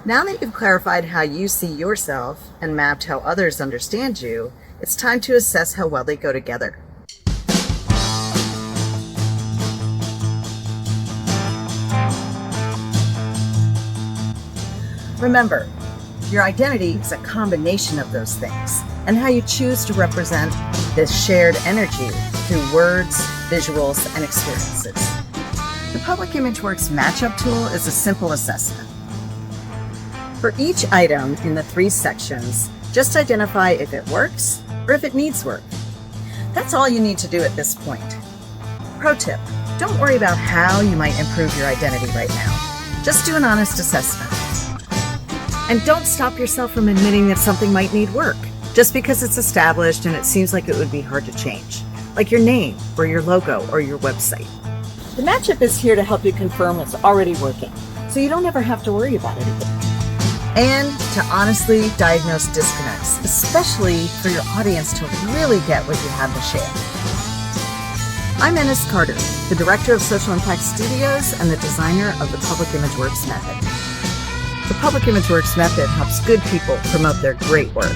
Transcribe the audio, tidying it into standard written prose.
Now that you've clarified how you see yourself and mapped how others understand you, it's time to assess how well they go together. Remember, your identity is a combination of those things, and how you choose to represent this shared energy through words, visuals, and experiences. The Public ImageWorks Matchup Tool is a simple assessment. For each item in the 3 sections, just identify if it works or if it needs work. That's all you need to do at this point. Pro tip, don't worry about how you might improve your identity right now. Just do an honest assessment. And don't stop yourself from admitting that something might need work, just because it's established and it seems like it would be hard to change, like your name or your logo or your website. The matchup is here to help you confirm what's already working, so you don't ever have to worry about it again. And to honestly diagnose disconnects, especially for your audience to really get what you have to share. I'm Ennis Carter, the Director of Social Impact Studios and the designer of the Public ImageWorks Method. The Public ImageWorks Method helps good people promote their great work.